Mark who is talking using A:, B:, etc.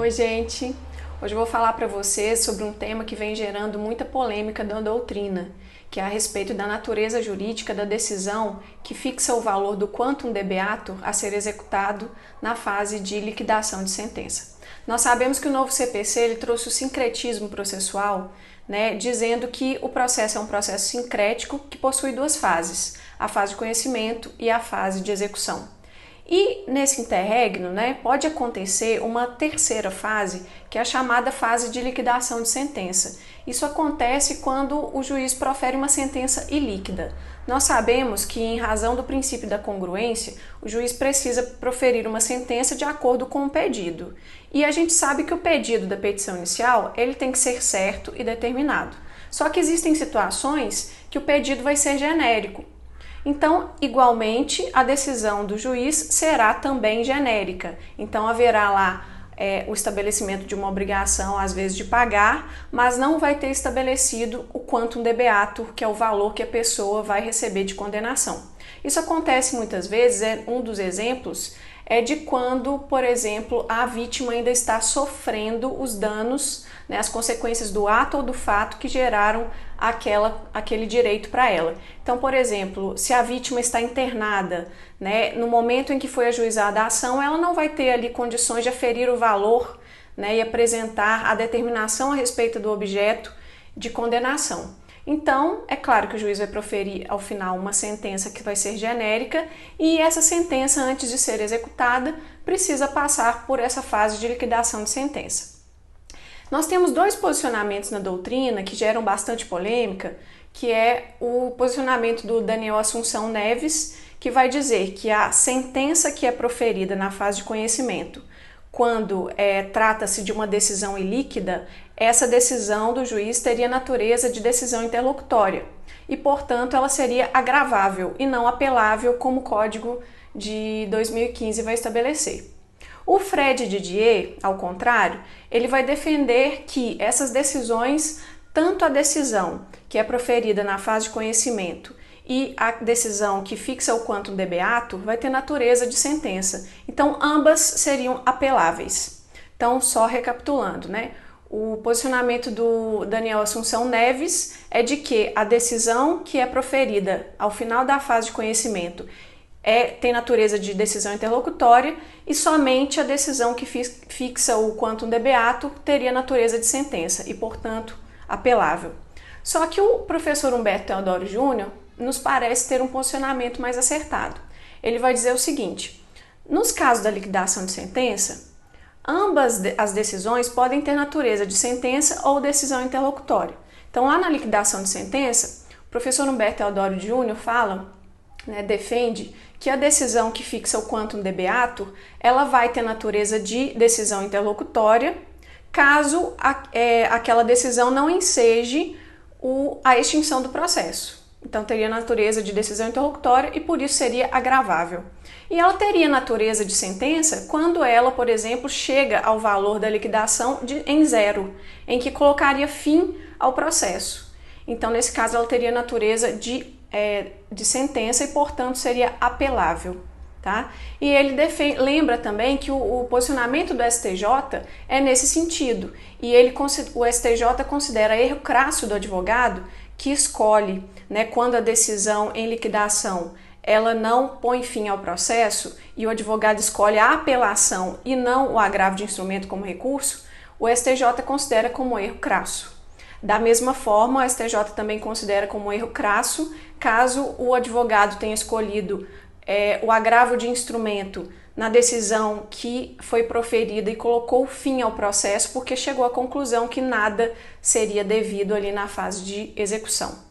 A: Oi, gente! Hoje eu vou falar para vocês sobre um tema que vem gerando muita polêmica da doutrina, que é a respeito da natureza jurídica da decisão que fixa o valor do quantum de beatur a ser executado na fase de liquidação de sentença. Nós sabemos que o novo CPC ele trouxe o sincretismo processual, dizendo que o processo é um processo sincrético que possui duas fases, a fase de conhecimento e a fase de execução. E nesse interregno, pode acontecer uma terceira fase, que é a chamada fase de liquidação de sentença. Isso acontece quando o juiz profere uma sentença ilíquida. Nós sabemos que, em razão do princípio da congruência, o juiz precisa proferir uma sentença de acordo com o pedido. E a gente sabe que o pedido da petição inicial ele tem que ser certo e determinado. Só que existem situações que o pedido vai ser genérico. Então, igualmente, a decisão do juiz será também genérica. Então, haverá lá o estabelecimento de uma obrigação, às vezes, de pagar, mas não vai ter estabelecido o quantum de beatur, que é o valor que a pessoa vai receber de condenação. Isso acontece muitas vezes, um dos exemplos é de quando, por exemplo, a vítima ainda está sofrendo os danos, as consequências do ato ou do fato que geraram aquele direito para ela. Então, por exemplo, se a vítima está internada, no momento em que foi ajuizada a ação, ela não vai ter ali condições de aferir o valor, e apresentar a determinação a respeito do objeto de condenação. Então, é claro que o juiz vai proferir ao final uma sentença que vai ser genérica e essa sentença, antes de ser executada, precisa passar por essa fase de liquidação de sentença. Nós temos dois posicionamentos na doutrina que geram bastante polêmica, que é o posicionamento do Daniel Assunção Neves, que vai dizer que a sentença que é proferida na fase de conhecimento, quando trata-se de uma decisão ilíquida, essa decisão do juiz teria natureza de decisão interlocutória e, portanto, ela seria agravável e não apelável, como o Código de 2015 vai estabelecer. O Fred Didier, ao contrário, ele vai defender que essas decisões, tanto a decisão que é proferida na fase de conhecimento e a decisão que fixa o quantum de beatur vai ter natureza de sentença. Então, ambas seriam apeláveis. Então, só recapitulando, o posicionamento do Daniel Assunção Neves é de que a decisão que é proferida ao final da fase de conhecimento tem natureza de decisão interlocutória e somente a decisão que fixa o quantum de beatur teria natureza de sentença e, portanto, apelável. Só que o professor Humberto Teodoro Júnior nos parece ter um posicionamento mais acertado. Ele vai dizer o seguinte: nos casos da liquidação de sentença, ambas as decisões podem ter natureza de sentença ou decisão interlocutória. Então, lá na liquidação de sentença, o professor Humberto Teodoro Júnior defende que a decisão que fixa o quantum de beatur, ela vai ter natureza de decisão interlocutória, caso aquela decisão não enseje a extinção do processo. Então, teria natureza de decisão interlocutória e, por isso, seria agravável. E ela teria natureza de sentença quando ela, por exemplo, chega ao valor da liquidação em zero, em que colocaria fim ao processo. Então, nesse caso, ela teria natureza de sentença e, portanto, seria apelável. Tá? E ele lembra também que o posicionamento do STJ é nesse sentido. E o STJ considera erro crasso do advogado que escolhe, quando a decisão em liquidação ela não põe fim ao processo e o advogado escolhe a apelação e não o agravo de instrumento como recurso, o STJ considera como erro crasso. Da mesma forma, o STJ também considera como erro crasso caso o advogado tenha escolhido o agravo de instrumento na decisão que foi proferida e colocou fim ao processo porque chegou à conclusão que nada seria devido ali na fase de execução.